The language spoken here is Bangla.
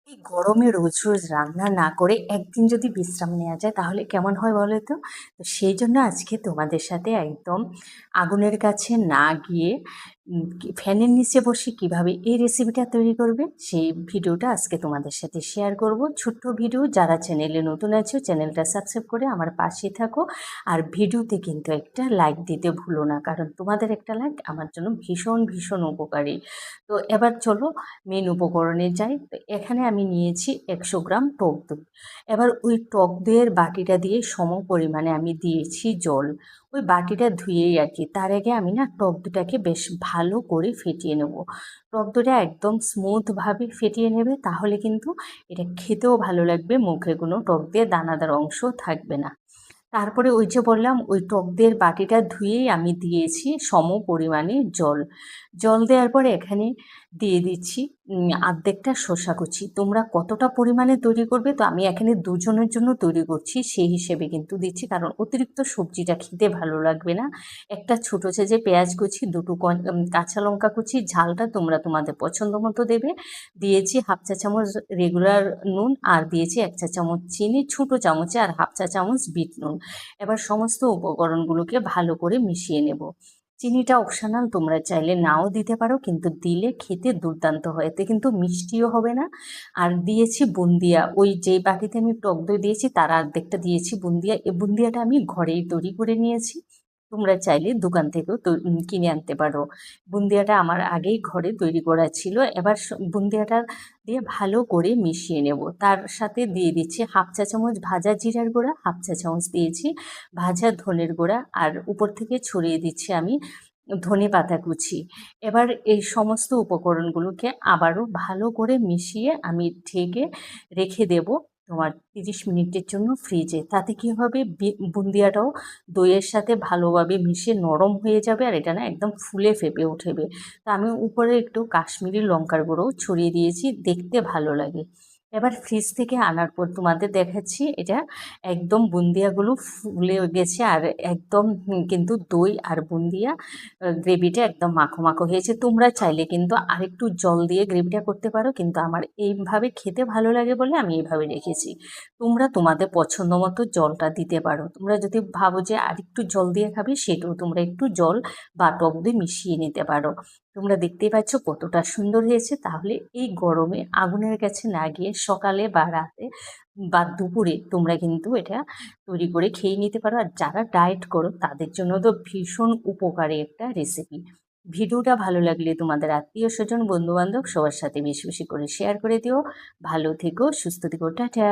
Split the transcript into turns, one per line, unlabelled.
এই গরমে রোজ রোজ রান্না না করে একদিন যদি বিশ্রাম নেওয়া যায় তাহলে কেমন হয় বলো তো? তো সেই জন্য আজকে তোমাদের সাথে একদম আগুনের কাছে না গিয়ে ফ্যানের নিচে বসে কিভাবে এই রেসিপিটা তৈরি করবে সেই ভিডিওটা আজকে তোমাদের সাথে শেয়ার করব। ছোট্ট ভিডিও, যারা চ্যানেলে নতুন আছো চ্যানেলটা সাবস্ক্রাইব করে আমার পাশে থাকো। আর ভিডিওতে কিন্তু একটা লাইক দিতে ভুলো না, কারণ তোমাদের একটা লাইক আমার জন্য ভীষণ ভীষণ উপকারী। তো এবার চলো মেন উপকরণে যাই। তো এখানে আমি নিয়েছি 100 গ্রাম টক দই। এবার ওই টক দইয়ের বাটিটা দিয়ে সম পরিমাণে আমি দিয়েছি জল। ওই বাটিটা ধুয়েই আর কি, তার আগে আমি না টক দইটাকে বেশ ভালো করে ফেটিয়ে নেব। টক দইটা একদম স্মুথভাবে ফেটিয়ে নেবে, তাহলে কিন্তু এটা খেতেও ভালো লাগবে, মুখে কোনো টক দিয়ে দানাদার অংশ থাকবে না। তারপরে ওই যে বললাম ওই টক দইয়ের বাটিটা ধুয়েই আমি দিয়েছি সম পরিমাণে জল। জল দেওয়ার পরে এখানে দিয়ে দিচ্ছি অর্ধেকটা শসা কুচি। তোমরা কতটা পরিমাণে তৈরি করবে, তো আমি এখানে দুজনের জন্য তৈরি করছি সেই হিসেবে কিন্তু দিচ্ছি, কারণ অতিরিক্ত সবজিটা খেতে ভালো লাগবে না। একটা ছোটো সাইজে পেঁয়াজ কুচি, দুটো কাঁচা লঙ্কা কুচি, ঝালটা তোমরা তোমাদের পছন্দ মতো দেবে। দিয়েছি হাফ চা চামচ রেগুলার নুন, আর দিয়েছি 1 চা চামচ চিনি ছোটো চামচে, আর হাফ চা চামচ বিট নুন। এবার সমস্ত উপকরণগুলোকে ভালো করে মিশিয়ে নেব। চিনিটা অপশনাল, তোমরা চাইলে নাও দিতে পারো, কিন্তু দিলে খেতে দুর্দান্ত হয়, এতে কিন্তু মিষ্টিও হবে না। আর দিয়েছি বুন্দিয়া, ওই যে বাটিতে আমি টক দই দিয়েছি তার অর্ধেকটা দিয়েছি বুন্দিয়া। এই বুন্দিয়াটা আমি ঘরেই তৈরি করে নিয়েছি, তোমরা চাইলে দোকান থেকেও কিনে আনতে পারো। বুন্দিয়াটা আমার আগেই ঘরে তৈরি করা ছিল। এবার বুন্দিয়াটা দিয়ে ভালো করে মিশিয়ে নেব। তার সাথে দিয়ে দিচ্ছি হাফ চা চামচ ভাজা জিরার গুঁড়া, হাফ চা চামচ দিয়েছি ভাজা ধনের গুঁড়া, আর উপর থেকে ছড়িয়ে দিচ্ছি আমি ধনে পাতা কুচি। এবার এই সমস্ত উপকরণগুলোকে আবারও ভালো করে মিশিয়ে আমি ঢেকে রেখে দেব তোমার 30 মিনিটের জন্য ফ্রিজে। তাতে কী হবে, বুন্দিয়াটাও দইয়ের সাথে ভালোভাবে মিশে নরম হয়ে যাবে, আর এটা না একদম ফুলে ফেপে উঠবে। তা আমি উপরে একটু কাশ্মীরি লঙ্কার গুঁড়োও ছড়িয়ে দিয়েছি, দেখতে ভালো লাগে। এবার ফ্রিজ থেকে আনার পর তোমাদের দেখাচ্ছি, এটা একদম বুন্দিয়াগুলো ফুলে গেছে, আর একদম কিন্তু দই আর বুন্দিয়া গ্রেভিটা একদম মাখো মাখো হয়েছে। তোমরা চাইলে কিন্তু আরেকটু জল দিয়ে গ্রেভিটা করতে পারো, কিন্তু আমার এইভাবে খেতে ভালো লাগে বলে আমি এইভাবে রেখেছি। তোমরা তোমাদের পছন্দ মতো জলটা দিতে পারো। তোমরা যদি ভাবো যে আরেকটু জল দিয়ে খাবে, সেটাও তোমরা একটু জল বা টক দই মিশিয়ে নিতে পারো। তোমরা দেখতেই পাচ্ছ কতটা সুন্দর হয়েছে। তাহলে এই গরমে আগুনের কাছে না গিয়ে সকালে বা রাতে বা দুপুরে তোমরা কিন্তু এটা তৈরি করে খেয়ে নিতে পারো। আর যারা ডায়েট করো তাদের জন্য তো ভীষণ উপকারী একটা রেসিপি। ভিডিওটা ভালো লাগলে তোমাদের আত্মীয় স্বজন বন্ধু বান্ধব সবার সাথে বেশি বেশি করে শেয়ার করে দিও। ভালো থেকো, সুস্থ থেকো, টাটা।